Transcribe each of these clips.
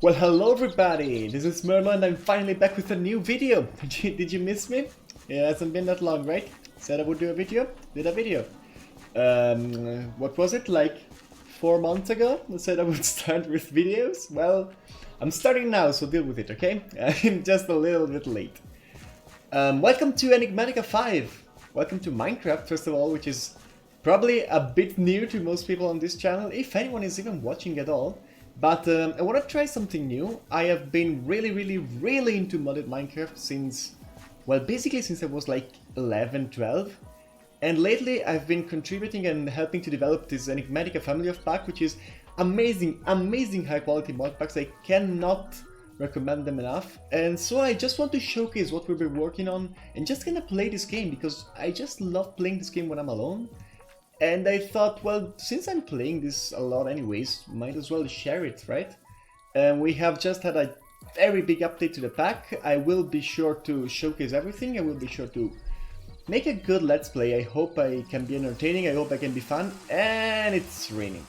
Well, hello everybody, this is Merlo and I'm finally back with a new video. Did you miss me? It hasn't been that long, right? Said I would do a video, did a video. What was it, like 4 months ago? I said I would start with videos. Well, I'm starting now, so deal with it, okay? I'm just a little bit late. Welcome to Enigmatica 5. Welcome to Minecraft, first of all, which is probably a bit new to most people on this channel, if anyone is even watching at all. But I want to try something new. I have been really into modded Minecraft since, well, basically since I was like 11, 12. And lately I've been contributing and helping to develop this Enigmatica family of pack, which is amazing high quality mod packs. I cannot recommend them enough. And so I just want to showcase what we've been working on and just gonna play this game because I just love playing this game when I'm alone. And I thought, well, since I'm playing this a lot anyways, might as well share it, right? We have just had a very big update to the pack. I will be sure to showcase everything. I will be sure to make a good let's play. I hope I can be entertaining. I hope I can be fun. And it's raining.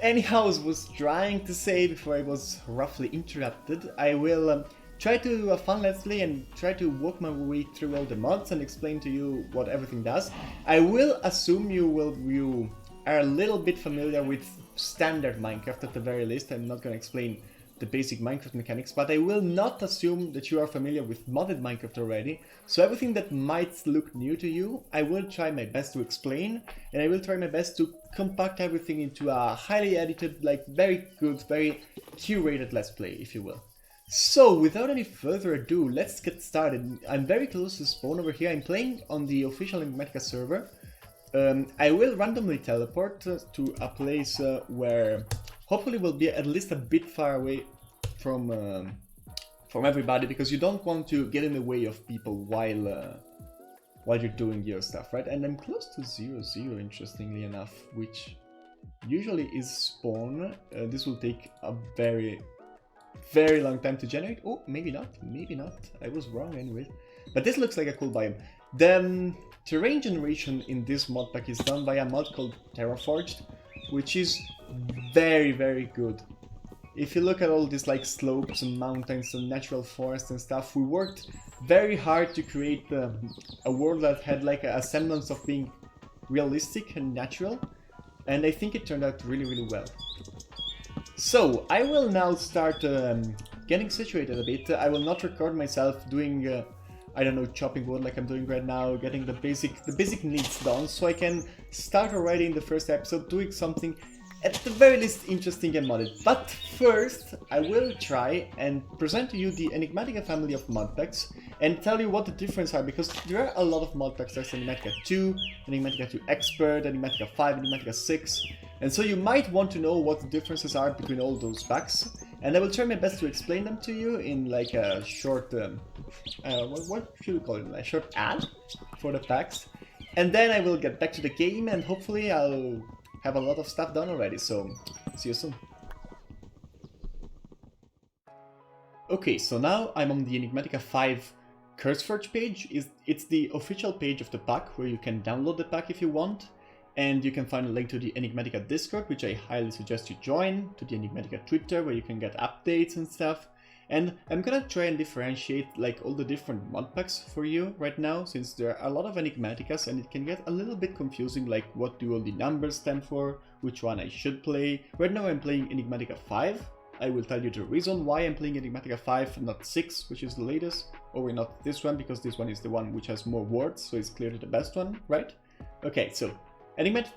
Anyhow, as I was trying to say before I was roughly interrupted, I will try to do a fun let's play and try to work my way through all the mods and explain to you what everything does. I will assume you are a little bit familiar with standard Minecraft at the very least. I'm not going to explain the basic Minecraft mechanics, but I will not assume that you are familiar with modded Minecraft already. So everything that might look new to you, I will try my best to explain, and I will try my best to compact everything into a highly edited, like very good, very curated let's play, if you will. So, without any further ado, let's get started. I'm very close to spawn over here. I'm playing on the official Enigmatica server. I will randomly teleport to a place where hopefully we'll be at least a bit far away from everybody, because you don't want to get in the way of people while you're doing your stuff, right? And I'm close to 0-0, interestingly enough, which usually is spawn. This will take a very long time to generate. Oh, maybe not. I was wrong anyway. But this looks like a cool biome. The terrain generation in this mod pack is done by a mod called Terraforged, which is very good. If you look at all these like slopes and mountains and natural forests and stuff, we worked very hard to create a world that had like a semblance of being realistic and natural, and I think it turned out really well. So, I will now start getting situated a bit. I will not record myself doing, I don't know, chopping wood like I'm doing right now, getting the basic needs done, so I can start already in the first episode doing something at the very least interesting and modded. But first, I will try and present to you the Enigmatica family of mod packs and tell you what the differences are, because there are a lot of mod packs. There's Enigmatica 2, Enigmatica 2 Expert, Enigmatica 5, Enigmatica 6. And so you might want to know what the differences are between all those packs, and I will try my best to explain them to you in like a short, what should we call it, a short ad for the packs. And then I will get back to the game and hopefully I'll have a lot of stuff done already, so see you soon. Okay, so now I'm on the Enigmatica 5 CurseForge page. It's the official page of the pack where you can download the pack if you want. And you can find a link to the Enigmatica Discord, which I highly suggest you join, to the Enigmatica Twitter, where you can get updates and stuff. And I'm gonna try and differentiate like all the different mod packs for you right now, since there are a lot of Enigmaticas and it can get a little bit confusing, like what do all the numbers stand for, which one I should play. Right now I'm playing Enigmatica 5. I will tell you the reason why I'm playing Enigmatica 5, not 6, which is the latest, or not this one, because this one is the one which has more words, so it's clearly the best one, right? Okay, so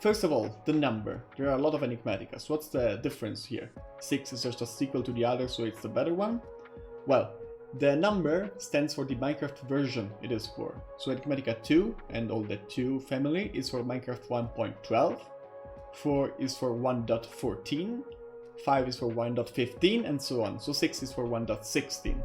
first of all, the number. There are a lot of Enigmaticas. What's the difference here? 6 is just equal to the other, so it's the better one? Well, the number stands for the Minecraft version it is for. So Enigmatica 2 and all the 2 family is for Minecraft 1.12, 4 is for 1.14, 5 is for 1.15, and so on. So 6 is for 1.16.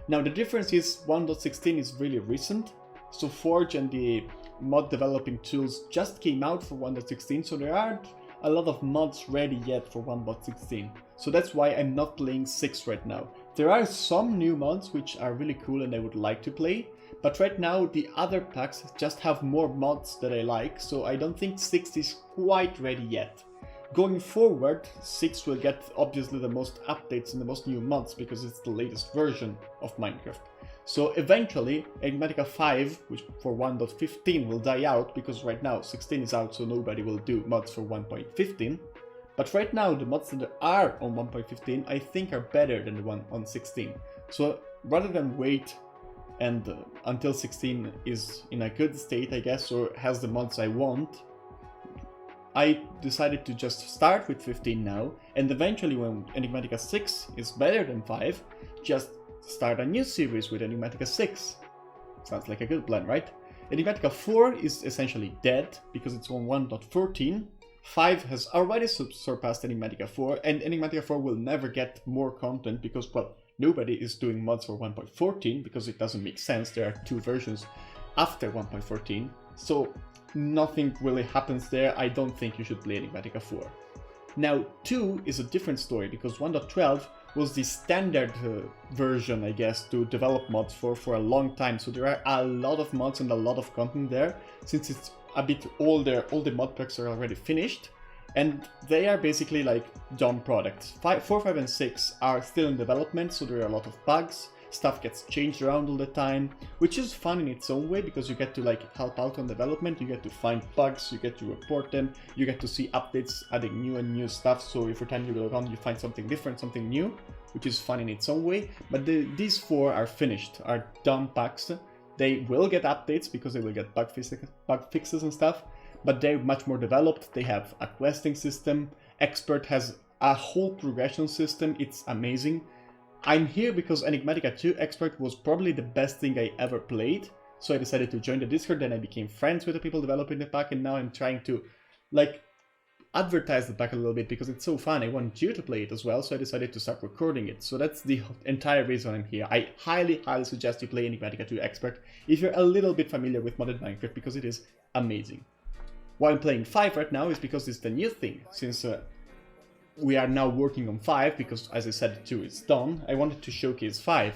Now the difference is 1.16 is really recent. So Forge and the mod developing tools just came out for 1.16, so there aren't a lot of mods ready yet for 1.16. So that's why I'm not playing 6 right now. There are some new mods which are really cool and I would like to play, but right now the other packs just have more mods that I like, so I don't think 6 is quite ready yet. Going forward, 6 will get obviously the most updates and the most new mods because it's the latest version of Minecraft. So eventually, Enigmatica 5, which for 1.15 will die out because right now 16 is out, so nobody will do mods for 1.15. But right now, the mods that are on 1.15 I think are better than the one on 16. So rather than wait and until 16 is in a good state, I guess, or has the mods I want, I decided to just start with 15 now, and eventually when Enigmatica 6 is better than 5, just start a new series with Enigmatica 6. Sounds like a good plan, right? Enigmatica 4 is essentially dead, because it's on 1.14. 5 has already surpassed Enigmatica 4, and Enigmatica 4 will never get more content because, well, nobody is doing mods for 1.14, because it doesn't make sense, there are 2 versions after 1.14, so nothing really happens there. I don't think you should play Enigmatica 4. Now 2 is a different story because 1.12 was the standard version, I guess, to develop mods for a long time. So there are a lot of mods and a lot of content there. Since it's a bit older, all the mod packs are already finished. And they are basically like done products. 4, 5 and 6 are still in development, so there are a lot of bugs. Stuff gets changed around all the time, which is fun in its own way because you get to like help out on development, you get to find bugs, you get to report them, you get to see updates adding new and new stuff, so every time you log on you find something different, something new, which is fun in its own way. But these 4 are finished, are done packs. They will get updates because they will get bug fixes and stuff, but they're much more developed. They have a questing system, Expert has a whole progression system, it's amazing. I'm here because Enigmatica 2 Expert was probably the best thing I ever played, so I decided to join the Discord, then I became friends with the people developing the pack, and now I'm trying to, like, advertise the pack a little bit because it's so fun. I want you to play it as well, so I decided to start recording it. So that's the entire reason I'm here. I highly suggest you play Enigmatica 2 Expert if you're a little bit familiar with modded Minecraft, because it is amazing. Why I'm playing 5 right now is because it's the new thing, since we are now working on 5, because as I said 2 is done, I wanted to showcase 5.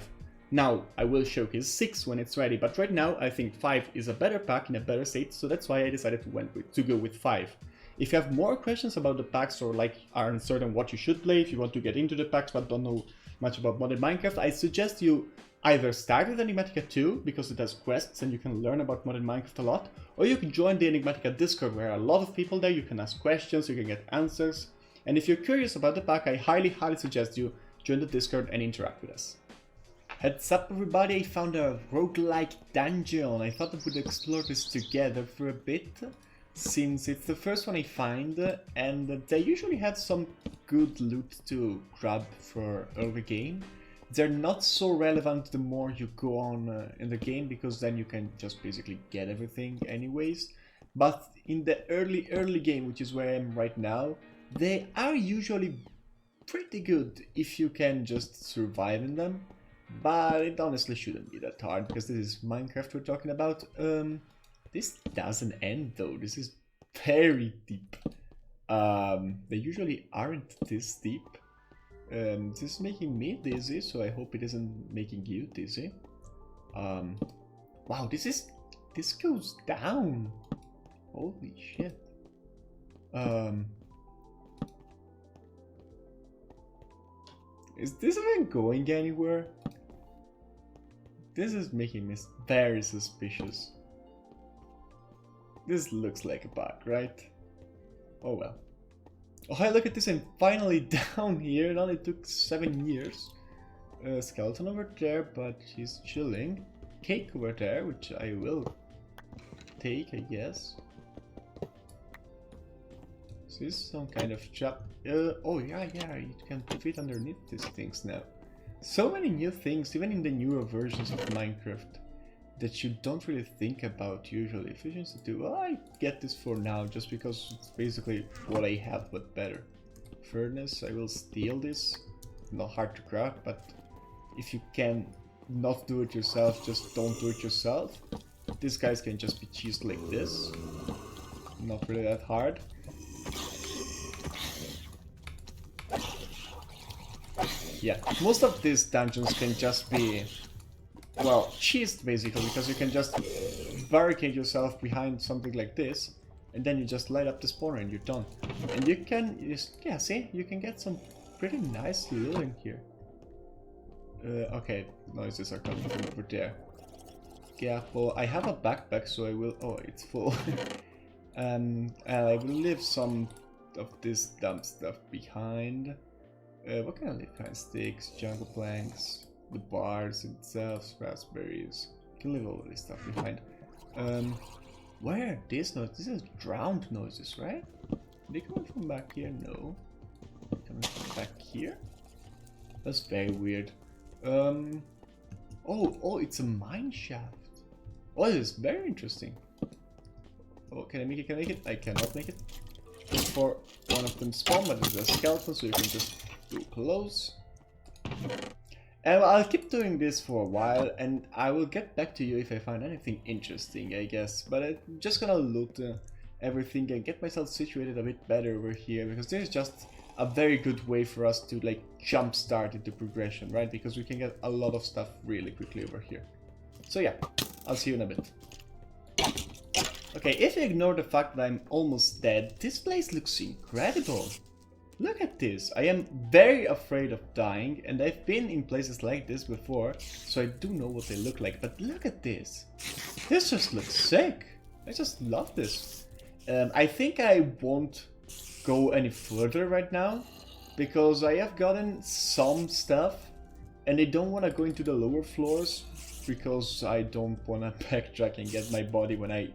Now I will showcase 6 when it's ready, but right now I think 5 is a better pack in a better state, so that's why I decided to go with 5. If you have more questions about the packs or like are uncertain what you should play, if you want to get into the packs but don't know much about modded Minecraft, I suggest you either start with Enigmatica 2 because it has quests and you can learn about modded Minecraft a lot, or you can join the Enigmatica Discord where a lot of people there, you can ask questions, you can get answers. And if you're curious about the pack, I highly suggest you join the Discord and interact with us. Heads up everybody, I found a roguelike dungeon. I thought we would explore this together for a bit, since it's the first one I find, and they usually have some good loot to grab for early game. They're not so relevant the more you go on in the game, because then you can just basically get everything anyways. But in the early game, which is where I am right now, they are usually pretty good if you can just survive in them, but it honestly shouldn't be that hard because this is Minecraft we're talking about. This doesn't end though, this is very deep. They usually aren't this deep. This is making me dizzy, so I hope it isn't making you dizzy. Wow, this goes down. Holy shit. Is this even going anywhere? This is making me very suspicious. This looks like a bug, right? Oh well. Oh hey, look at this, I'm finally down here. It only took 7 years. Skeleton over there, but he's chilling. Cake over there, which I will take, I guess. Is this some kind of trap? Oh yeah, you can fit underneath these things now. So many new things, even in the newer versions of Minecraft, that you don't really think about usually. Efficiency 2, well, I get this for now, just because it's basically what I have, but better. Furnace, I will steal this. Not hard to craft, but if you can not do it yourself, just don't do it yourself. These guys can just be cheesed like this. Not really that hard. Yeah, most of these dungeons can just be, well, cheesed basically, because you can just barricade yourself behind something like this, and then you just light up the spawner and you're done. And you can just, yeah, see, you can get some pretty nice loot in here. Okay, noises are coming from over there. Yeah, well, I have a backpack, so I will. Oh, it's full. And I will leave some of this dumb stuff behind. What can I leave behind? Sticks, jungle planks, the bars themselves, raspberries. I can leave all of this stuff behind. Where are these noises? This is drowned noises, right? Are they coming from back here? No. Coming from back here? That's very weird. Oh, it's a mine shaft. Oh, this is very interesting. Oh, can I make it? Can I make it? I cannot make it. Before one of them spawn, but it's a skeleton, so you can just do close. And I'll keep doing this for a while, and I will get back to you if I find anything interesting, I guess. But I'm just gonna loot everything and get myself situated a bit better over here, because this is just a very good way for us to like jumpstart into progression, right? Because we can get a lot of stuff really quickly over here. So yeah, I'll see you in a bit. Okay, if you ignore the fact that I'm almost dead, this place looks incredible. Look at this. I am very afraid of dying, and I've been in places like this before, so I do know what they look like. But look at this. This just looks sick. I just love this. I think I won't go any further right now, because I have gotten some stuff, and I don't want to go into the lower floors, because I don't want to backtrack and get my body when I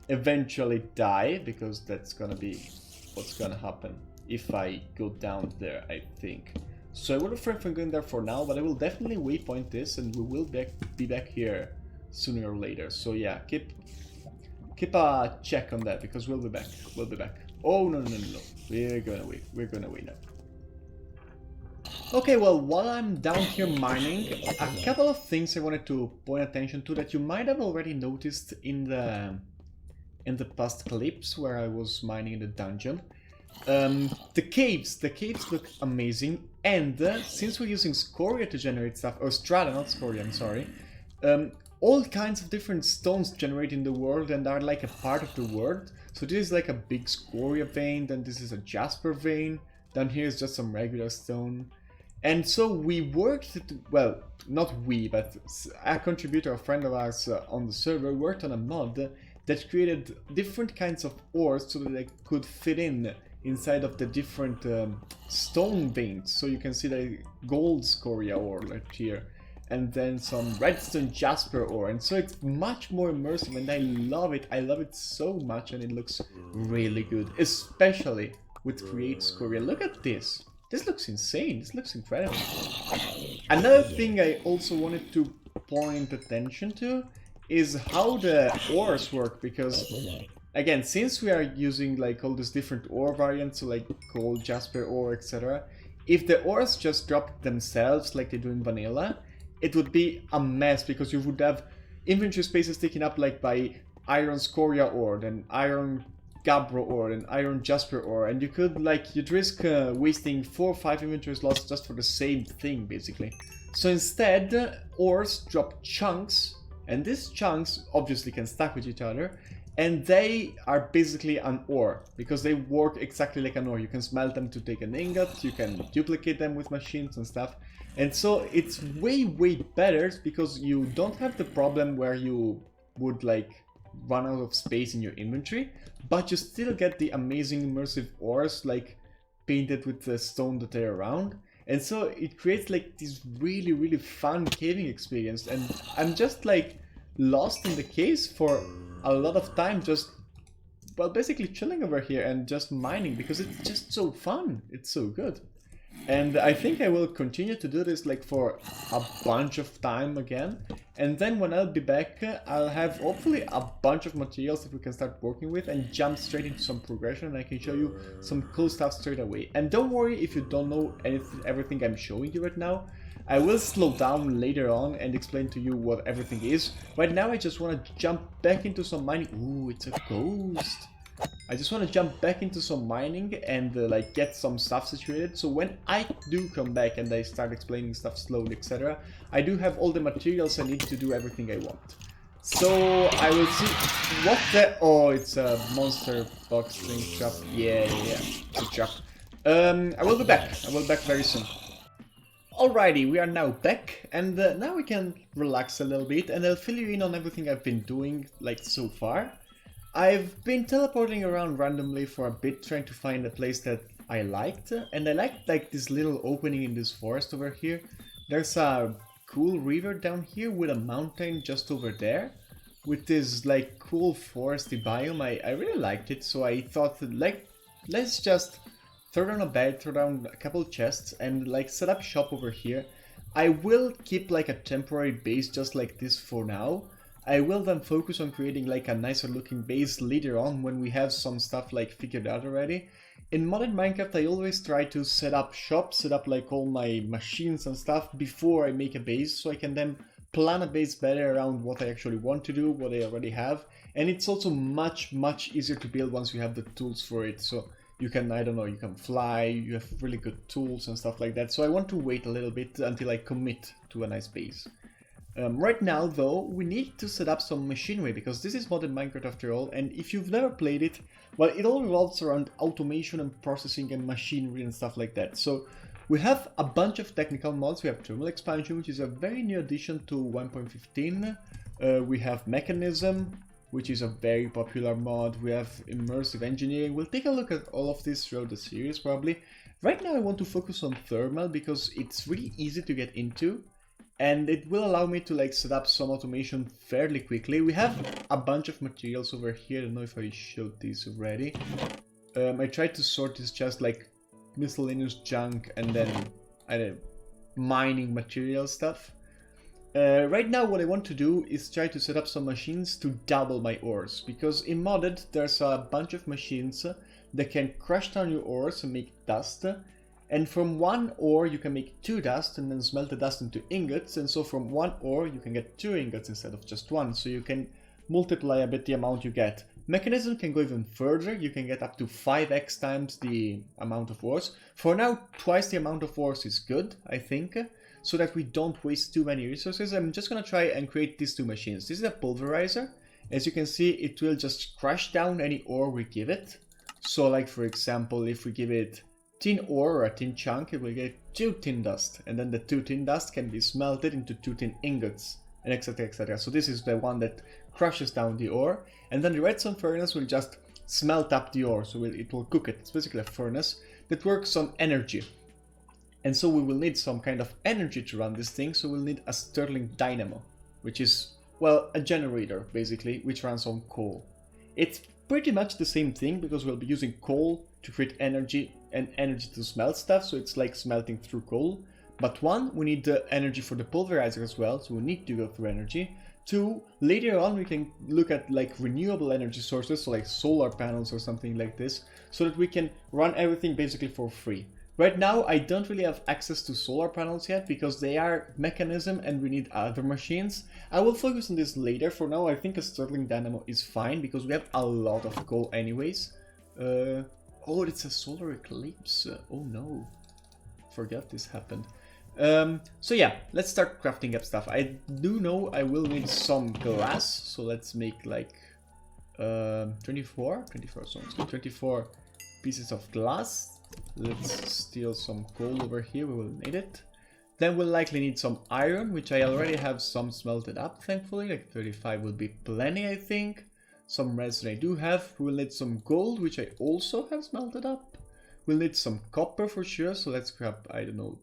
eventually die, because that's gonna be what's gonna happen if I go down there, I think. So I will refrain from going there for now, but I will definitely waypoint this, and we will be back here sooner or later. So yeah, keep a check on that, because we'll be back. We'll be back. Oh no. We're gonna wait now. Okay, well, while I'm down here mining, a couple of things I wanted to point attention to that you might have already noticed in the past clips where I was mining in the dungeon. The caves look amazing, and since we're using scoria to generate stuff, or strata, not scoria, I'm sorry, all kinds of different stones generate in the world and are like a part of the world. So this is like a big scoria vein, then this is a jasper vein, down here is just some regular stone. And so we worked, well, not we, but a contributor, a friend of ours on the server, worked on a mod that created different kinds of ores so that they could fit inside of the different stone veins. So you can see the gold scoria ore right here, and then some redstone jasper ore, and so it's much more immersive, and I love it so much, and it looks really good, especially with create scoria. Look at this. This looks insane. This looks incredible. Another thing I also wanted to point attention to is how the ores work, because again, since we are using like all these different ore variants, so like gold, jasper ore, etc., if the ores just drop themselves like they do in vanilla, it would be a mess, because you would have inventory spaces taken up like by iron scoria ore, then iron gabbro ore, and iron jasper ore, and you could you'd risk wasting 4 or 5 inventory slots just for the same thing, basically. So instead, ores drop chunks, and these chunks obviously can stack with each other, and they are basically an ore, because they work exactly like an ore. You can smelt them to take an ingot, you can duplicate them with machines and stuff, and so it's way better, because you don't have the problem where you would run out of space in your inventory, but you still get the amazing immersive ores painted with the stone that they're around. And so it creates this really fun caving experience, and I'm just lost in the caves for a lot of time, just basically chilling over here and just mining, because it's just so fun. It's so good. And I think I will continue to do this for a bunch of time again. And then when I'll be back, I'll have hopefully a bunch of materials that we can start working with and jump straight into some progression, and I can show you some cool stuff straight away. And don't worry if you don't know everything I'm showing you right now. I will slow down later on and explain to you what everything is. Right now I just want to jump back into some mining. Ooh, it's a ghost. I just want to jump back into some mining and get some stuff situated, so when I do come back and I start explaining stuff slowly, etc., I do have all the materials I need to do everything I want. So I will see what the... Oh, it's a monster box thing trap. Yeah, it's a trap. I will be back. I will be back very soon. Alrighty, we are now back, and now we can relax a little bit, and I'll fill you in on everything I've been doing, like, so far. I've been teleporting around randomly for a bit, trying to find a place that I liked, and I liked, like, this little opening in this forest over here. There's a cool river down here with a mountain just over there, with this, like, cool foresty biome. I really liked it, so I thought, like, let's just throw down a bed, throw down a couple chests, and like set up shop over here. I will keep like a temporary base just like this for now. I will then focus on creating like a nicer looking base later on when we have some stuff like figured out already. In modern Minecraft I always try to set up shop, set up like all my machines and stuff before I make a base, so I can then plan a base better around what I actually want to do, what I already have. And it's also much easier to build once you have the tools for it. So you can, I don't know, you can fly, you have really good tools and stuff like that. So I want to wait a little bit until I commit to a nice base. Right now, though, we need to set up some machinery, because this is modern Minecraft after all, and if you've never played it, well, it all revolves around automation and processing and machinery and stuff like that. So we have a bunch of technical mods. We have thermal expansion, which is a very new addition to 1.15. We have mechanism, which is a very popular mod. We have immersive engineering. We'll take a look at all of this throughout the series probably. Right now I want to focus on thermal because it's really easy to get into, and it will allow me to like set up some automation fairly quickly. We have a bunch of materials over here. I don't know if I showed these already. I tried to sort this just like miscellaneous junk and then mining material stuff. Right now what I want to do is try to set up some machines to double my ores, because in modded there's a bunch of machines that can crush down your ores and make dust, and from one ore you can make 2 dust and then smelt the dust into ingots, and so from one ore you can get 2 ingots instead of just 1, so you can multiply a bit the amount you get. Mechanism can go even further. You can get up to 5x times the amount of ores. For now, twice the amount of ores is good, I think, so that we don't waste too many resources. I'm just gonna try and create these 2 machines. This is a pulverizer. As you can see, it will just crush down any ore we give it. So like for example, if we give it tin ore or a tin chunk, it will get 2 tin dust, and then the 2 tin dust can be smelted into 2 tin ingots, and etc, etc. So this is the one that crushes down the ore, and then the redstone furnace will just smelt up the ore, so it will cook it. It's basically a furnace that works on energy. And so we will need some kind of energy to run this thing, so we'll need a Stirling dynamo, which is, well, a generator, basically, which runs on coal. It's pretty much the same thing, because we'll be using coal to create energy and energy to smelt stuff, so it's like smelting through coal. But 1, we need the energy for the pulverizer as well, so we need to go through energy. 2, later on we can look at like renewable energy sources, so like solar panels or something like this, so that we can run everything basically for free. Right now I don't really have access to solar panels yet because they are mechanism and we need other machines. I will focus on this later. For now I think a Stirling dynamo is fine because we have a lot of coal anyways. Oh, it's a solar eclipse. Oh no, forgot this happened. So yeah, let's start crafting up stuff. I do know I will need some glass, so let's make like 24 sounds good. 24 pieces of glass. Let's steal some coal over here, we will need it. Then we'll likely need some iron, which I already have some smelted up, thankfully, like 35 will be plenty, I think. Some redstone I do have. We'll need some gold, which I also have smelted up. We'll need some copper for sure, so let's grab, I don't know.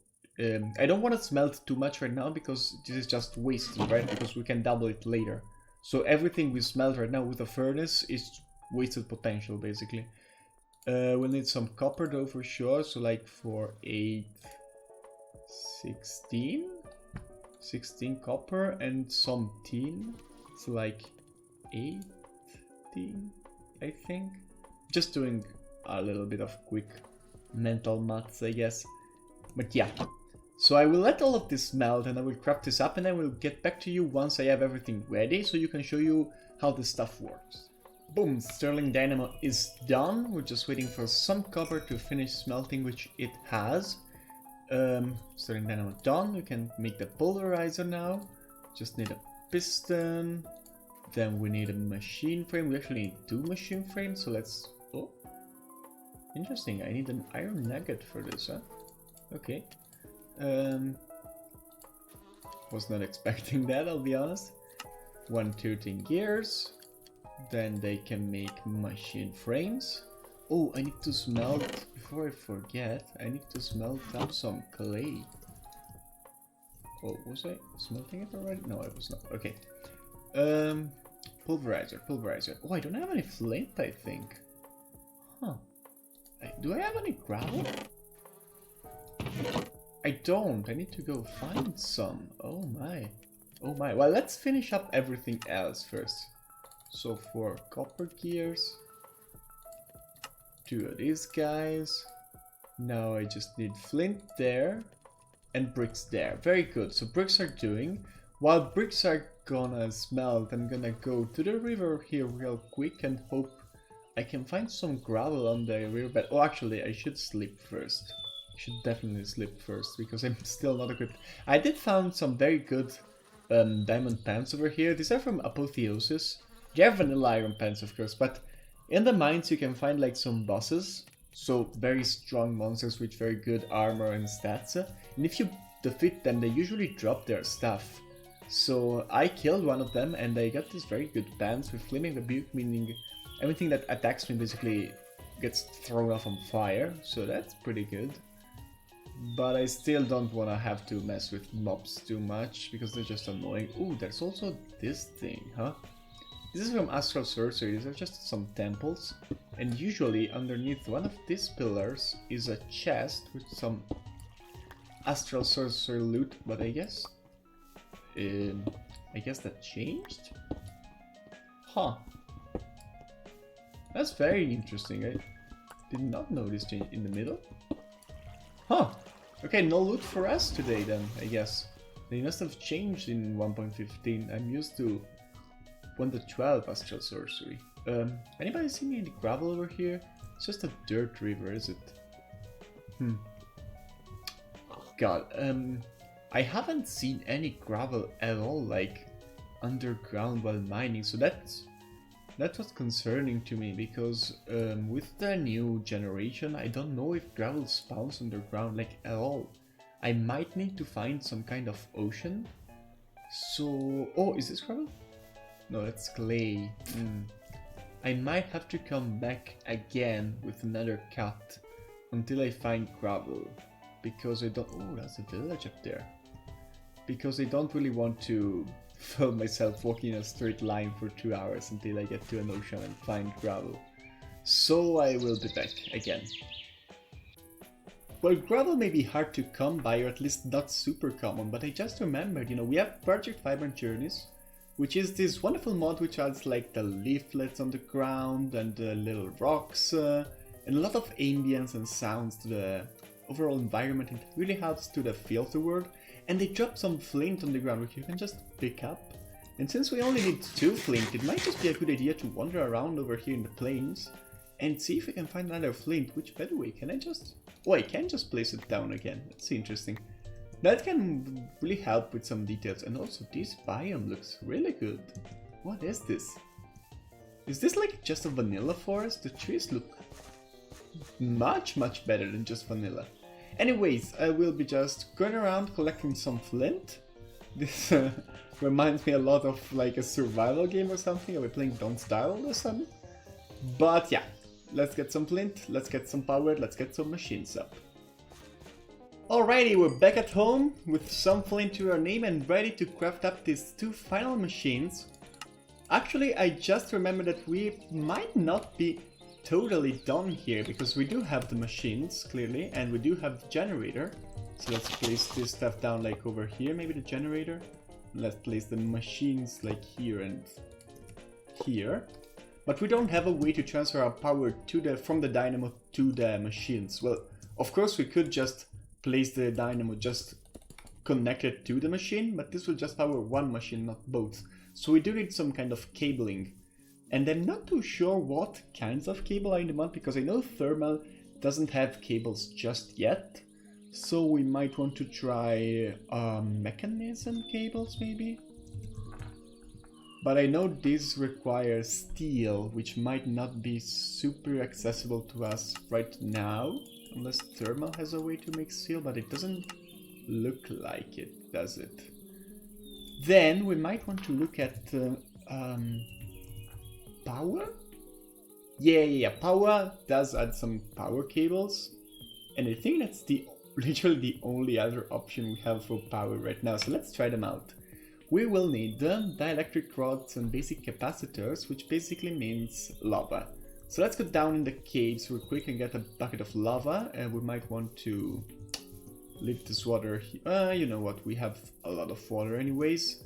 I don't want to smelt too much right now because this is just wasted, right? Because we can double it later. So everything we smelt right now with a furnace is wasted potential, basically. We'll need some copper though for sure, so like for 8, 16 copper and some tin, so like 18, I think. Just doing a little bit of quick mental maths, I guess. But yeah, so I will let all of this melt and I will craft this up and I will get back to you once I have everything ready so you can show you how this stuff works. Boom, Stirling dynamo is done. We're just waiting for some copper to finish smelting, which it has. Stirling dynamo done. We can make the pulverizer now. Just need a piston. Then we need a machine frame. We actually need 2 machine frames, so let's... Oh, interesting. I need an iron nugget for this, huh? Okay. Was not expecting that, I'll be honest. 1 13 gears. Then they can make machine frames. Oh, I need to smelt, before I forget, I need to smelt up some clay. Oh, was I smelting it already? No, I was not. Okay. Pulverizer. Oh, I don't have any flint, I think. Huh. Do I have any gravel? I don't. I need to go find some. Oh my. Oh my. Well, let's finish up everything else first. So for copper gears, 2 of these guys. Now I just need flint there and bricks there. Very good. So bricks are doing. While bricks are gonna smelt, I'm gonna go to the river here real quick and hope I can find some gravel on the riverbed. Oh, actually, I should sleep first. I should definitely sleep first because I'm still not equipped. I did find some very good diamond pants over here. These are from Apotheosis. They have vanilla iron pants, of course, but in the mines you can find like some bosses. So very strong monsters with very good armor and stats. And if you defeat them, they usually drop their stuff. So I killed one of them and I got these very good pants with flaming rebuke, meaning everything that attacks me basically gets thrown off on fire. So that's pretty good. But I still don't want to have to mess with mobs too much because they're just annoying. Ooh, there's also this thing, huh? This is from Astral Sorcery. These are just some temples. And usually underneath one of these pillars is a chest with some Astral Sorcery loot. But I guess that changed? Huh. That's very interesting. I did not know this change in the middle. Huh. Okay, no loot for us today then, I guess. They must have changed in 1.15. I'm used to 1.12 Astral Sorcery. Anybody see any gravel over here? It's just a dirt river, is it? God, I haven't seen any gravel at all, like, underground while mining, so that was concerning to me, because with the new generation, I don't know if gravel spawns underground, like, at all. I might need to find some kind of ocean. So... Oh, is this gravel? No, that's clay. I might have to come back again with another cut until I find gravel. Because I don't... Oh, that's a village up there. Because I don't really want to film myself walking in a straight line for 2 hours until I get to an ocean and find gravel. So I will be back again. Well, gravel may be hard to come by, or at least not super common, but I just remembered, you know, we have Project Vibrant Journeys, which is this wonderful mod which adds like the leaflets on the ground and the little rocks and a lot of ambience and sounds to the overall environment. It really helps to the feel of the world. And they drop some flint on the ground which you can just pick up. And since we only need 2 flint, it might just be a good idea to wander around over here in the plains and see if we can find another flint, which, by the way, can I just... Oh, I can just place it down again. That's interesting. That can really help with some details. And also, this biome looks really good. What is this? Is this like just a vanilla forest? The trees look much better than just vanilla. Anyways, I will be just going around collecting some flint. This reminds me a lot of like a survival game or something. Are we playing Don't Starve all of a sudden? But yeah, let's get some flint, let's get some power, let's get some machines up. Alrighty, we're back at home with some flint to our name and ready to craft up these 2 final machines. Actually, I just remembered that we might not be totally done here, because we do have the machines, clearly, and we do have the generator. So let's place this stuff down like over here, maybe the generator. Let's place the machines like here and here. But we don't have a way to transfer our power to from the dynamo to the machines. Well, of course we could just place the dynamo just connected to the machine, but this will just power one machine, not both. So we do need some kind of cabling. And I'm not too sure what kinds of cable are in the mod, because I know thermal doesn't have cables just yet. So we might want to try mechanism cables, maybe? But I know this requires steel, which might not be super accessible to us right now. Unless thermal has a way to make steel, but it doesn't look like it, does it? Then we might want to look at power? Yeah, power does add some power cables. And I think that's literally the only other option we have for power right now. So let's try them out. We will need dielectric rods and basic capacitors, which basically means lava. So let's go down in the caves real quick and get a bucket of lava. And we might want to leave this water here. You know what, we have a lot of water anyways.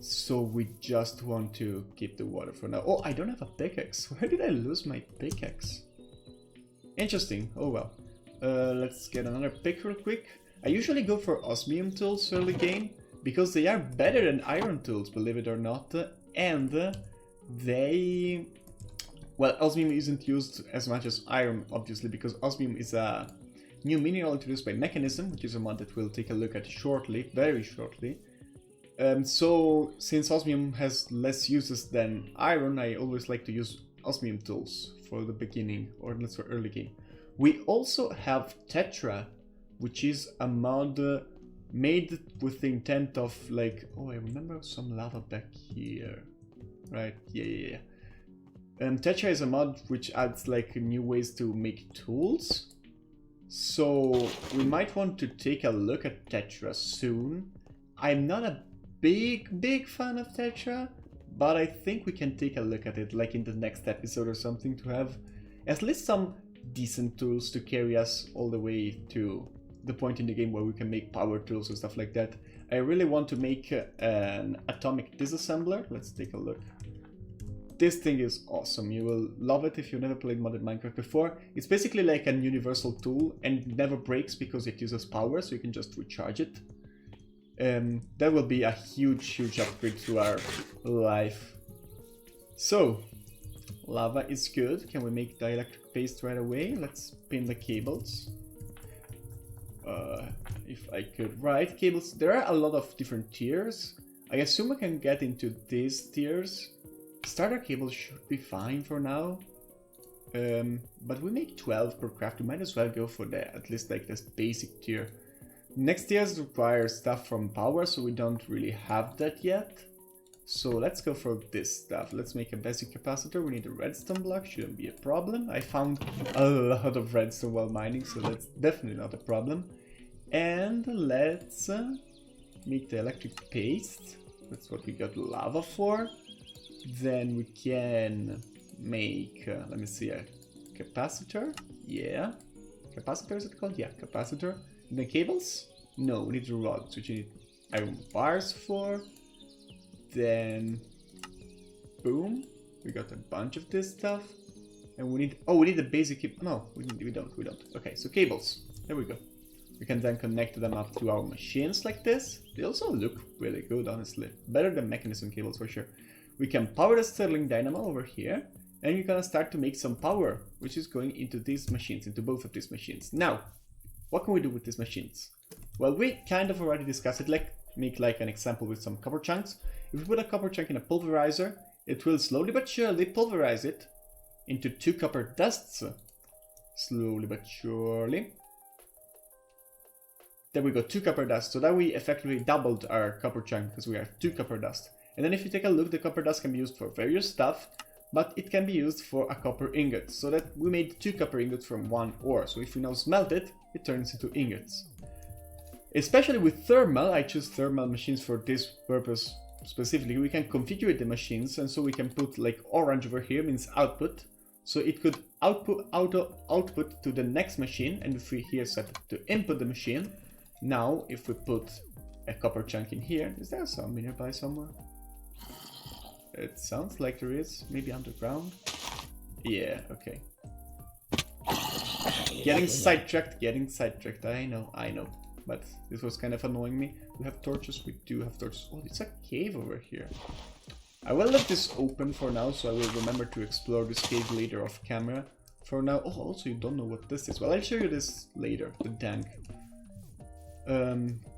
So we just want to keep the water for now. Oh, I don't have a pickaxe. Where did I lose my pickaxe? Interesting. Oh well. Let's get another pick real quick. I usually go for osmium tools early game because they are better than iron tools, believe it or not. And they... Well, osmium isn't used as much as iron, obviously, because osmium is a new mineral introduced by Mechanism, which is a mod that we'll take a look at shortly, very shortly. So, since osmium has less uses than iron, I always like to use osmium tools for the beginning, or let's say early game. We also have Tetra, which is a mod made with the intent of like... Oh, I remember some lava back here. Right, yeah. Tetra is a mod which adds like new ways to make tools. So, we might want to take a look at Tetra soon. I'm not a big fan of Tetra, but I think we can take a look at it like in the next episode or something to have at least some decent tools to carry us all the way to the point in the game where we can make power tools and stuff like that. I really want to make an atomic disassembler. Let's take a look. This thing is awesome. You will love it if you've never played modded Minecraft before. It's basically like a universal tool and never breaks because it uses power, so you can just recharge it. That will be a huge upgrade to our life. So, lava is good. Can we make dielectric paste right away? Let's pin the cables. If I could. Right, cables. There are a lot of different tiers. I assume I can get into these tiers. Starter cables should be fine for now. But we make 12 per craft. We might as well go for that, at least like this basic tier. Next tiers require stuff from power, so we don't really have that yet. So let's go for this stuff. Let's make a basic capacitor. We need a redstone block, shouldn't be a problem. I found a lot of redstone while mining, so that's definitely not a problem. And let's make the electric paste. That's what we got lava for. Then we can make, let me see, a capacitor. Yeah. Capacitor is it called? Yeah, capacitor. The cables? No, we need the rods, which you need iron bars for. Then, boom, we got a bunch of this stuff. And we need, oh, we need the basic, no, we don't. Okay, so cables, there we go. We can then connect them up to our machines like this. They also look really good, honestly. Better than Mechanism cables for sure. We can power the Stirling Dynamo over here. And you're gonna start to make some power, which is going into these machines, into both of these machines. Now, what can we do with these machines? Well, we kind of already discussed it, like make like an example with some copper chunks. If we put a copper chunk in a pulverizer, it will slowly but surely pulverize it into 2 copper dusts. Slowly but surely. There we go, 2 copper dust. So that we effectively doubled our copper chunk because we have 2 copper dust. And then if you take a look, the copper dust can be used for various stuff, but it can be used for a copper ingot. So that we made 2 copper ingots from 1 ore. So if we now smelt it, it turns into ingots. Especially with thermal, I choose thermal machines for this purpose specifically. We can configure the machines, and so we can put like orange over here, means output. So it could output to the next machine, and if we here set it to input the machine. Now, if we put a copper chunk in here, is there some nearby somewhere? It sounds like there is, maybe underground. Yeah, okay. Getting sidetracked, I know. But this was kind of annoying me. We have torches, we do have torches. Oh, it's a cave over here. I will let this open for now, so I will remember to explore this cave later off camera. For now, oh, also you don't know what this is. Well, I'll show you this later, the dank.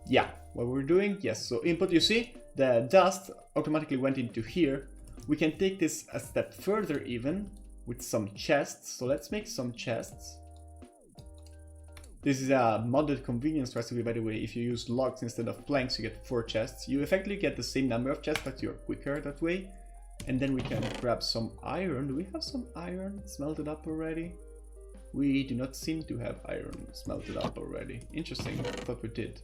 Yeah, what we're doing, yes, so input, you see, the dust automatically went into here. We can take this a step further even with some chests. So let's make some chests. This is a modded convenience recipe, by the way. If you use logs instead of planks, you get 4 chests. You effectively get the same number of chests, but you're quicker that way. And then we can grab some iron. Do we have some iron smelted up already? We do not seem to have iron smelted up already. Interesting, I thought we did.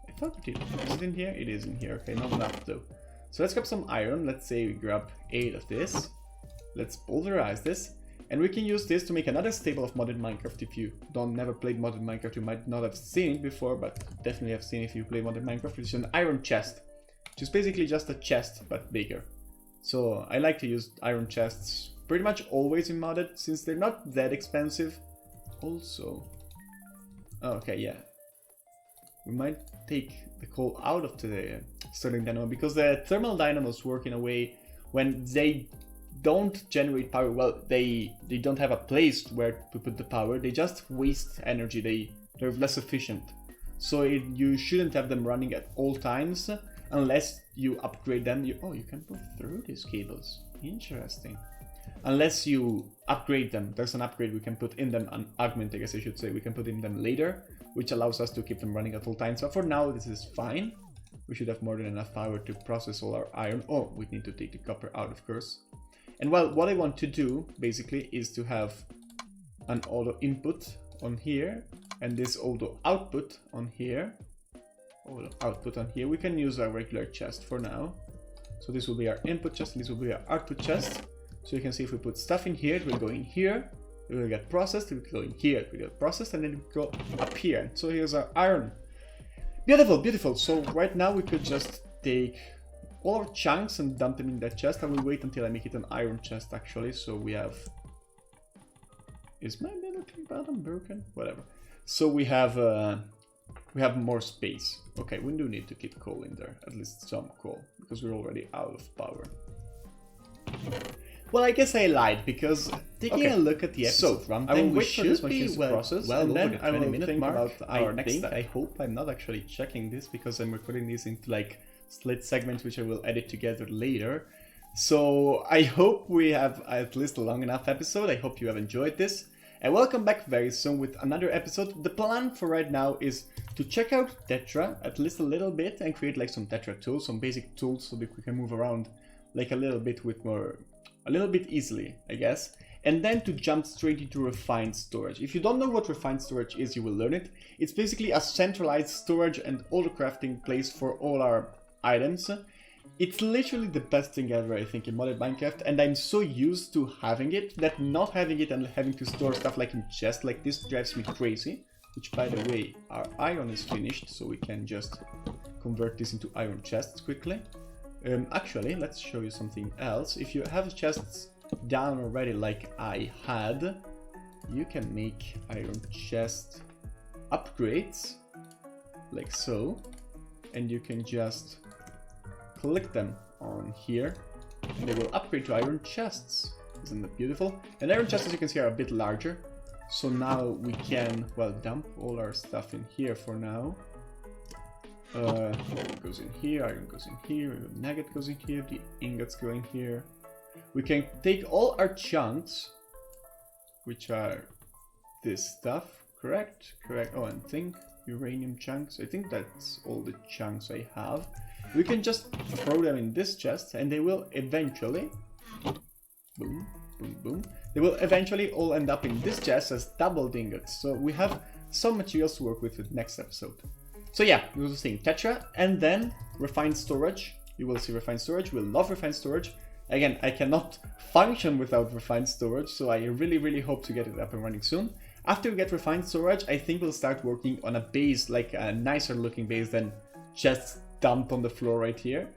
I thought we did. Is it in here? It is in here. Okay, not enough though. So let's grab some iron. Let's say we grab 8 of this. Let's boulderize this. And we can use this to make another stable of modded Minecraft. If you never played modded Minecraft, you might not have seen it before, but definitely have seen if you play modded Minecraft, which is an iron chest. Which is basically just a chest, but bigger. So I like to use iron chests pretty much always in modded, since they're not that expensive. Also, okay, yeah. We might take the coal out of the Stirling Dynamo, because the thermal dynamos work in a way when they don't generate power. Well, they don't have a place where to put the power. They just waste energy. They're less efficient. So you shouldn't have them running at all times unless you upgrade them. Oh, you can go through these cables. Interesting. Unless you upgrade them. There's an upgrade we can put in them, an augment I guess I should say. We can put in them later, which allows us to keep them running at all times. So for now, this is fine. We should have more than enough power to process all our iron. Oh, we need to take the copper out, of course. And well, what I want to do, basically, is to have an auto input on here, and this auto output on here. Auto output on here. We can use our regular chest for now. So this will be our input chest, and this will be our output chest. So you can see if we put stuff in here, it will go in here, it will get processed, it will go in here, it will get processed, and then it will go up here. So here's our iron. Beautiful, beautiful. So right now we could just take all our chunks and dump them in that chest. I will wait until I make it an iron chest actually. So we have... Is my middle click button broken? Whatever. So we have more space. Okay, we do need to keep coal in there, at least some coal, because we're already out of power. Well, I guess I lied, because taking a look at the episode runtime, I will wait for this machine to process, and then I will think about our next step. I hope I'm not actually checking this, because I'm recording these into like split segments, which I will edit together later. So I hope we have at least a long enough episode. I hope you have enjoyed this, and welcome back very soon with another episode. The plan for right now is to check out Tetra at least a little bit and create like some Tetra tools, some basic tools, so that we can move around like a little bit easily, I guess. And then to jump straight into refined storage. If you don't know what refined storage is, you will learn it. It's basically a centralized storage and auto crafting place for all our items. It's literally the best thing ever, I think, in modded Minecraft, and I'm so used to having it that not having it and having to store stuff like in chests like this drives me crazy. Which, by the way, our iron is finished, so we can just convert this into iron chests quickly. Actually, let's show you something else. If you have chests down already like I had, you can make iron chest upgrades, like so, and you can just click them on here, and they will upgrade to iron chests. Isn't that beautiful? And iron chests, as you can see, are a bit larger, so now we can, well, dump all our stuff in here for now. Iron goes in here, iron goes in here, the nugget goes in here, the ingots go in here. We can take all our chunks, which are this stuff, correct? Correct. Oh, and think uranium chunks. I think that's all the chunks I have. We can just throw them in this chest, and they will eventually, boom, boom, boom, they will eventually all end up in this chest as doubled ingots. So we have some materials to work with next episode. So yeah, we will see Tetra, and then refined storage. You will see refined storage. We'll love refined storage. Again, I cannot function without refined storage, so I really hope to get it up and running soon. After we get refined storage, I think we'll start working on a base, like a nicer looking base than just dumped on the floor right here.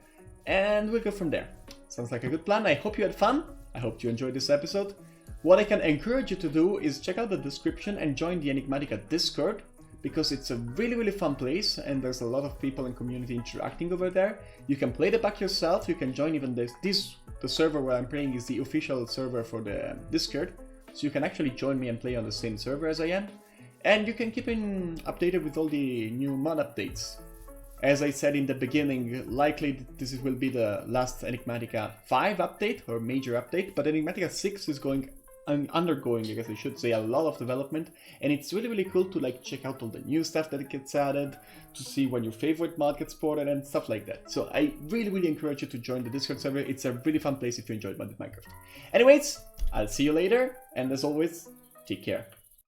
And we'll go from there. Sounds like a good plan. I hope you had fun. I hope you enjoyed this episode. What I can encourage you to do is check out the description and join the Enigmatica Discord, because it's a really fun place and there's a lot of people and community interacting over there. You can play the pack yourself, you can join even the server where I'm playing is the official server for the Discord, so you can actually join me and play on the same server as I am. And you can keep updated with all the new mod updates. As I said in the beginning, likely this will be the last Enigmatica 5 update, or major update, but Enigmatica 6 is undergoing, I guess I should say, a lot of development, and it's really cool to like check out all the new stuff that gets added, to see when your favorite mod gets ported and stuff like that. So I really encourage you to join the Discord server. It's a really fun place if you enjoyed Minecraft. Anyways, I'll see you later, and as always, take care.